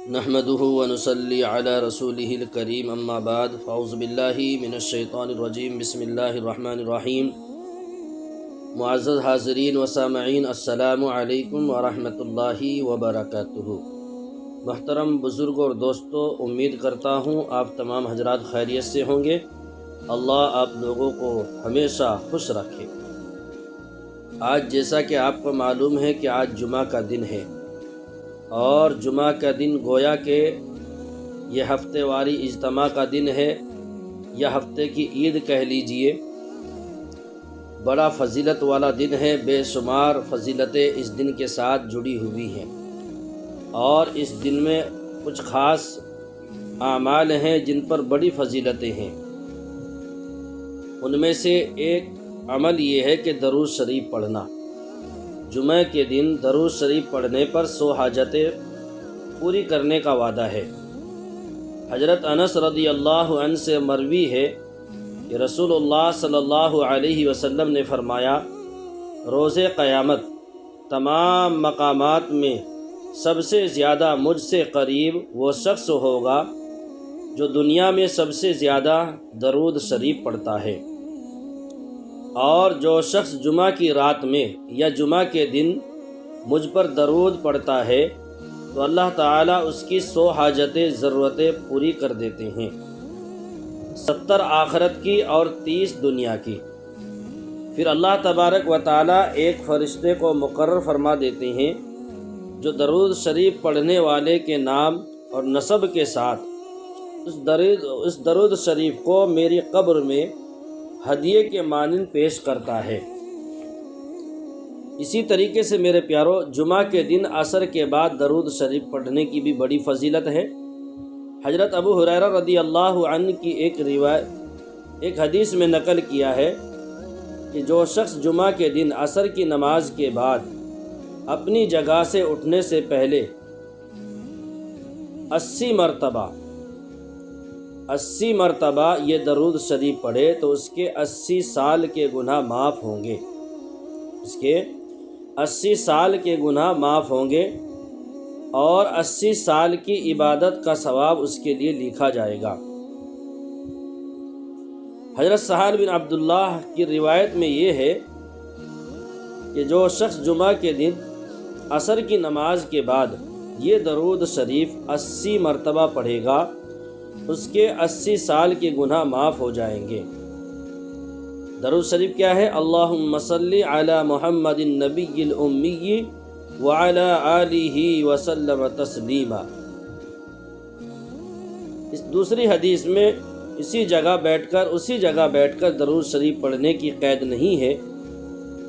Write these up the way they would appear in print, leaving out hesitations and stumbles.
نحمده ونصلي على رسوله الكريم اما بعد فاعوذ بالله من الشیطان الرجیم بسم اللہ الرحمن الرحیم۔ معزز حاضرین و سامعین، السلام علیکم ورحمۃ اللہ وبرکاتہ۔ محترم بزرگوں اور دوستوں، امید کرتا ہوں آپ تمام حضرات خیریت سے ہوں گے۔ اللہ آپ لوگوں کو ہمیشہ خوش رکھے۔ آج جیسا کہ آپ کو معلوم ہے کہ آج جمعہ کا دن ہے، اور جمعہ کا دن گویا کہ یہ ہفتے واری اجتماع کا دن ہے یا ہفتے کی عید کہہ لیجئے۔ بڑا فضیلت والا دن ہے، بے شمار فضیلتیں اس دن کے ساتھ جڑی ہوئی ہیں، اور اس دن میں کچھ خاص اعمال ہیں جن پر بڑی فضیلتیں ہیں۔ ان میں سے ایک عمل یہ ہے کہ درود شریف پڑھنا۔ جمعہ کے دن درود شریف پڑھنے پر 100 حاجتیں پوری کرنے کا وعدہ ہے۔ حضرت انس رضی اللہ عنہ سے مروی ہے کہ رسول اللہ صلی اللہ علیہ وسلم نے فرمایا، روز قیامت تمام مقامات میں سب سے زیادہ مجھ سے قریب وہ شخص ہوگا جو دنیا میں سب سے زیادہ درود شریف پڑھتا ہے، اور جو شخص جمعہ کی رات میں یا جمعہ کے دن مجھ پر درود پڑھتا ہے تو اللہ تعالیٰ اس کی 100 حاجتیں ضرورتیں پوری کر دیتے ہیں، 70 آخرت کی اور 30 دنیا کی۔ پھر اللہ تبارک و تعالیٰ ایک فرشتے کو مقرر فرما دیتے ہیں جو درود شریف پڑھنے والے کے نام اور نسب کے ساتھ اس درود شریف کو میری قبر میں ہدیے کے مانند پیش کرتا ہے۔ اسی طریقے سے میرے پیارو، جمعہ کے دن عصر کے بعد درود شریف پڑھنے کی بھی بڑی فضیلت ہے۔ حضرت ابو ہریرہ رضی اللہ عنہ کی ایک حدیث میں نقل کیا ہے کہ جو شخص جمعہ کے دن عصر کی نماز کے بعد اپنی جگہ سے اٹھنے سے پہلے 80 مرتبہ یہ درود شریف پڑھے تو اس کے 80 سال کے گناہ معاف ہوں گے، اس کے 80 سال کے گناہ معاف ہوں گے، اور 80 سال کی عبادت کا ثواب اس کے لیے لکھا جائے گا۔ حضرت سہل بن عبداللہ کی روایت میں یہ ہے کہ جو شخص جمعہ کے دن عصر کی نماز کے بعد یہ درود شریف 80 مرتبہ پڑھے گا، اس کے 80 سال کے گناہ معاف ہو جائیں گے۔ درود شریف کیا ہے؟ اللہم صلی علی محمد النبی الامی وعلی آلہ وسلم تسلیما۔ اس دوسری حدیث میں اسی جگہ بیٹھ کر درود شریف پڑھنے کی قید نہیں ہے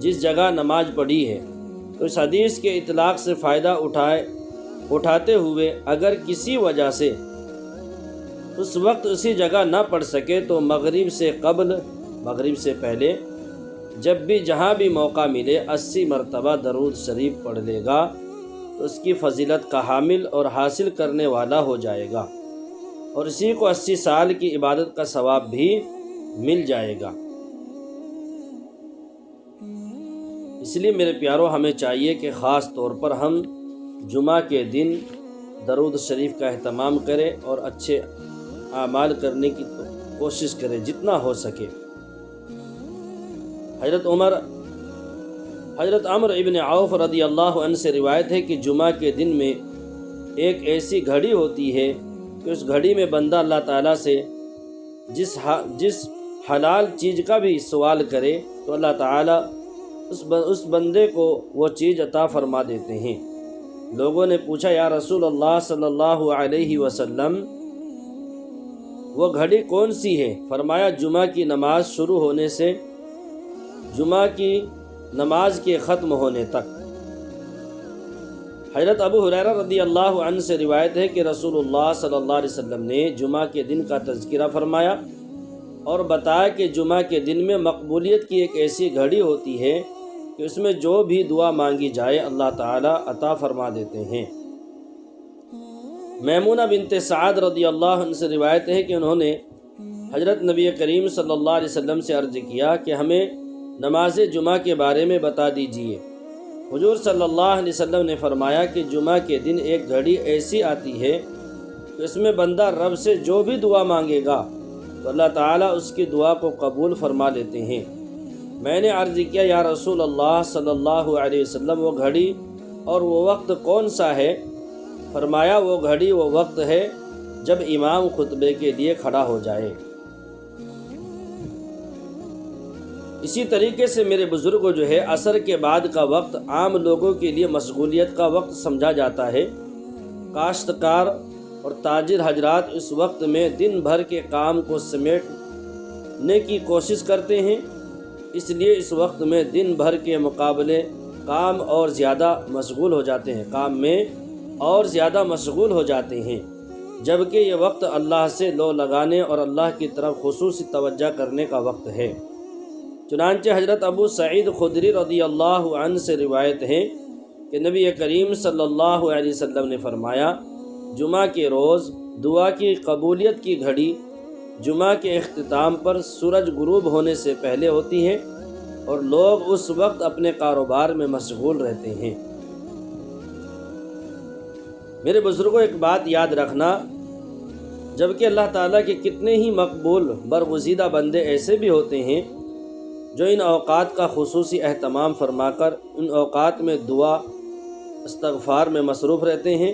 جس جگہ نماز پڑھی ہے۔ تو اس حدیث کے اطلاق سے فائدہ اٹھاتے ہوئے اگر کسی وجہ سے اس وقت اسی جگہ نہ پڑھ سکے تو مغرب سے پہلے جب بھی جہاں بھی موقع ملے 80 مرتبہ درود شریف پڑھ لے گا تو اس کی فضیلت کا حامل اور حاصل کرنے والا ہو جائے گا، اور اسی کو 80 سال کی عبادت کا ثواب بھی مل جائے گا۔ اس لیے میرے پیارو، ہمیں چاہیے کہ خاص طور پر ہم جمعہ کے دن درود شریف کا اہتمام کریں اور اچھے اعمال کرنے کی کوشش کریں جتنا ہو سکے۔ حضرت عمر ابن عوف رضی اللہ عنہ سے روایت ہے کہ جمعہ کے دن میں ایک ایسی گھڑی ہوتی ہے کہ اس گھڑی میں بندہ اللہ تعالیٰ سے جس حلال چیز کا بھی سوال کرے تو اللہ تعالیٰ اس بندے کو وہ چیز عطا فرما دیتے ہیں۔ لوگوں نے پوچھا، یا رسول اللہ صلی اللہ علیہ وسلم، وہ گھڑی کون سی ہے؟ فرمایا، جمعہ کی نماز شروع ہونے سے جمعہ کی نماز کے ختم ہونے تک۔ حضرت ابو ہریرہ رضی اللہ عنہ سے روایت ہے کہ رسول اللہ صلی اللہ علیہ وسلم نے جمعہ کے دن کا تذکرہ فرمایا اور بتایا کہ جمعہ کے دن میں مقبولیت کی ایک ایسی گھڑی ہوتی ہے کہ اس میں جو بھی دعا مانگی جائے اللہ تعالیٰ عطا فرما دیتے ہیں۔ میمونہ بنت سعد رضی اللہ عنہ سے روایت ہے کہ انہوں نے حضرت نبی کریم صلی اللہ علیہ وسلم سے عرض کیا کہ ہمیں نماز جمعہ کے بارے میں بتا دیجیے۔ حضور صلی اللہ علیہ وسلم نے فرمایا کہ جمعہ کے دن ایک گھڑی ایسی آتی ہے کہ اس میں بندہ رب سے جو بھی دعا مانگے گا تو اللہ تعالیٰ اس کی دعا کو قبول فرما لیتے ہیں۔ میں نے عرض کیا یا رسول اللہ صلی اللہ علیہ وسلم وہ گھڑی اور وہ وقت کون سا ہے؟ فرمایا وہ گھڑی وہ وقت ہے جب امام خطبے کے لیے کھڑا ہو جائے۔ اسی طریقے سے میرے بزرگوں جو ہے عصر کے بعد کا وقت عام لوگوں کے لیے مشغولیت کا وقت سمجھا جاتا ہے۔ کاشتکار اور تاجر حضرات اس وقت میں دن بھر کے کام کو سمیٹنے کی کوشش کرتے ہیں، اس لیے اس وقت میں دن بھر کے مقابلے کام اور زیادہ مشغول ہو جاتے ہیں، کام میں اور زیادہ مشغول ہو جاتے ہیں، جبکہ یہ وقت اللہ سے لو لگانے اور اللہ کی طرف خصوصی توجہ کرنے کا وقت ہے۔ چنانچہ حضرت ابو سعید خدری رضی اللہ عنہ سے روایت ہے کہ نبی کریم صلی اللہ علیہ وسلم نے فرمایا جمعہ کے روز دعا کی قبولیت کی گھڑی جمعہ کے اختتام پر سورج غروب ہونے سے پہلے ہوتی ہے اور لوگ اس وقت اپنے کاروبار میں مشغول رہتے ہیں۔ میرے بزرگوں ایک بات یاد رکھنا، جبکہ اللہ تعالیٰ کے کتنے ہی مقبول برگزیدہ بندے ایسے بھی ہوتے ہیں جو ان اوقات کا خصوصی اہتمام فرما کر ان اوقات میں دعا استغفار میں مصروف رہتے ہیں۔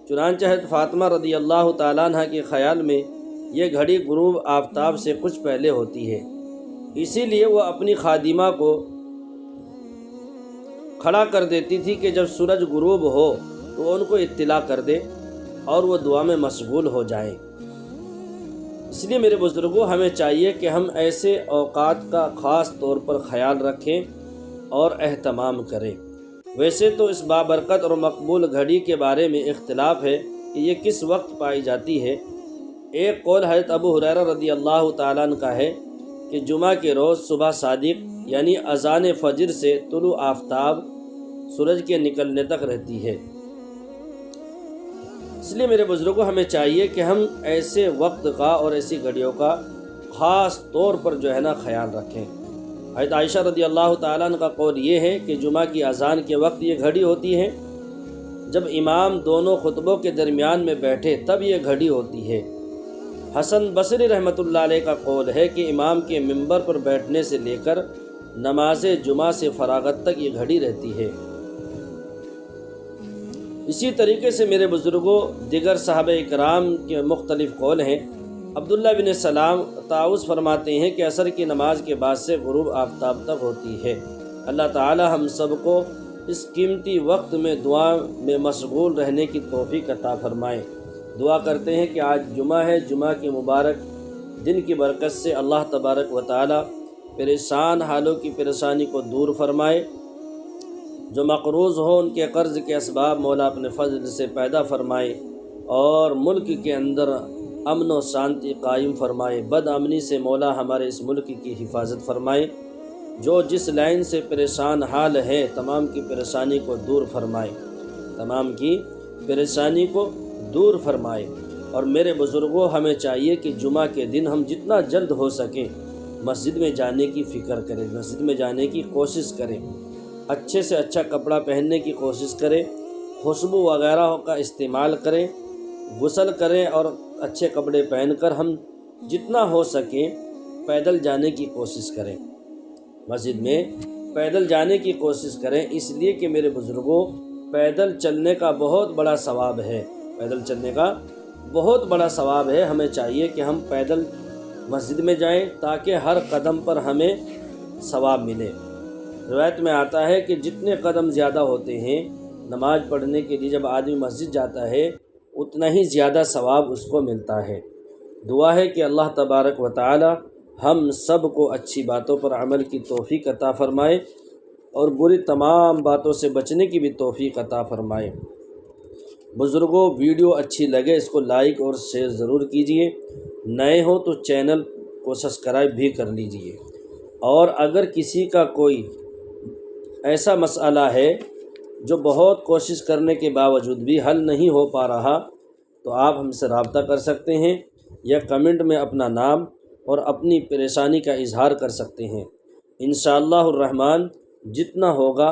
چنانچہ حضرت فاطمہ رضی اللہ تعالیٰ عنہ کے خیال میں یہ گھڑی غروب آفتاب سے کچھ پہلے ہوتی ہے، اسی لیے وہ اپنی خادمہ کو کھڑا کر دیتی تھی کہ جب سورج غروب ہو تو ان کو اطلاع کر دے اور وہ دعا میں مشغول ہو جائیں۔ اس لیے میرے بزرگوں ہمیں چاہیے کہ ہم ایسے اوقات کا خاص طور پر خیال رکھیں اور اہتمام کریں۔ ویسے تو اس بابرکت اور مقبول گھڑی کے بارے میں اختلاف ہے کہ یہ کس وقت پائی جاتی ہے۔ ایک قول حضرت ابو ہریرہ رضی اللہ تعالیٰ عنہ کا ہے کہ جمعہ کے روز صبح صادق یعنی اذان فجر سے طلوع آفتاب سورج کے نکلنے تک رہتی ہے۔ اس لیے میرے بزرگوں ہمیں چاہیے کہ ہم ایسے وقت کا اور ایسی گھڑیوں کا خاص طور پر جو ہے نا خیال رکھیں۔ حضرت عائشہ رضی اللہ تعالیٰ عنہ کا قول یہ ہے کہ جمعہ کی اذان کے وقت یہ گھڑی ہوتی ہے، جب امام دونوں خطبوں کے درمیان میں بیٹھے تب یہ گھڑی ہوتی ہے۔ حسن بصری رحمۃ اللہ علیہ کا قول ہے کہ امام کے منبر پر بیٹھنے سے لے کر نماز جمعہ سے فراغت تک یہ گھڑی رہتی ہے۔ اسی طریقے سے میرے بزرگوں دیگر صحابہ اکرام کے مختلف قول ہیں۔ عبداللہ بن سلام طاؤس فرماتے ہیں کہ عصر کی نماز کے بعد سے غروب آفتاب تک ہوتی ہے۔ اللہ تعالی ہم سب کو اس قیمتی وقت میں دعا میں مشغول رہنے کی توفیق عطا فرمائے۔ دعا کرتے ہیں کہ آج جمعہ ہے، جمعہ کی مبارک دن کی برکت سے اللہ تبارک و تعالی پریشان حالوں کی پریشانی کو دور فرمائے، جو مقروض ہو ان کے قرض کے اسباب مولا اپنے فضل سے پیدا فرمائے اور ملک کے اندر امن و شانتی قائم فرمائے۔ بد امنی سے مولا ہمارے اس ملک کی حفاظت فرمائے۔ جو جس لائن سے پریشان حال ہے تمام کی پریشانی کو دور فرمائے، تمام کی پریشانی کو دور فرمائے۔ اور میرے بزرگوں ہمیں چاہیے کہ جمعہ کے دن ہم جتنا جلد ہو سکیں مسجد میں جانے کی فکر کریں، مسجد میں جانے کی کوشش کریں، اچھے سے اچھا کپڑا پہننے کی کوشش کریں، خوشبو وغیرہ کا استعمال کریں، غسل کریں اور اچھے کپڑے پہن کر ہم جتنا ہو سکیں پیدل جانے کی کوشش کریں، مسجد میں پیدل جانے کی کوشش کریں۔ اس لیے کہ میرے بزرگوں پیدل چلنے کا بہت بڑا ثواب ہے، پیدل چلنے کا بہت بڑا ثواب ہے۔ ہمیں چاہیے کہ ہم پیدل مسجد میں جائیں تاکہ ہر قدم پر ہمیں ثواب ملے۔ روایت میں آتا ہے کہ جتنے قدم زیادہ ہوتے ہیں نماز پڑھنے کے لیے جب آدمی مسجد جاتا ہے اتنا ہی زیادہ ثواب اس کو ملتا ہے۔ دعا ہے کہ اللہ تبارک و تعالی ہم سب کو اچھی باتوں پر عمل کی توفیق عطا فرمائے اور بری تمام باتوں سے بچنے کی بھی توفیق عطا فرمائے۔ بزرگوں ویڈیو اچھی لگے اس کو لائک اور شیئر ضرور کیجئے، نئے ہو تو چینل کو سبسکرائب بھی کر لیجئے، اور اگر کسی کا کوئی ایسا مسئلہ ہے جو بہت کوشش کرنے کے باوجود بھی حل نہیں ہو پا رہا تو آپ ہم سے رابطہ کر سکتے ہیں یا کمنٹ میں اپنا نام اور اپنی پریشانی کا اظہار کر سکتے ہیں۔ انشاءاللہ الرحمن جتنا ہوگا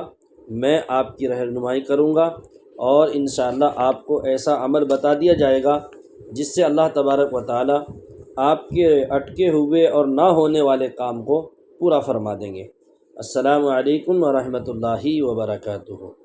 میں آپ کی رہنمائی کروں گا، اور انشاءاللہ آپ کو ایسا عمل بتا دیا جائے گا جس سے اللہ تبارک و تعالی آپ کے اٹکے ہوئے اور نہ ہونے والے کام کو پورا فرما دیں گے۔ السلام علیکم ورحمۃ اللہ وبرکاتہ۔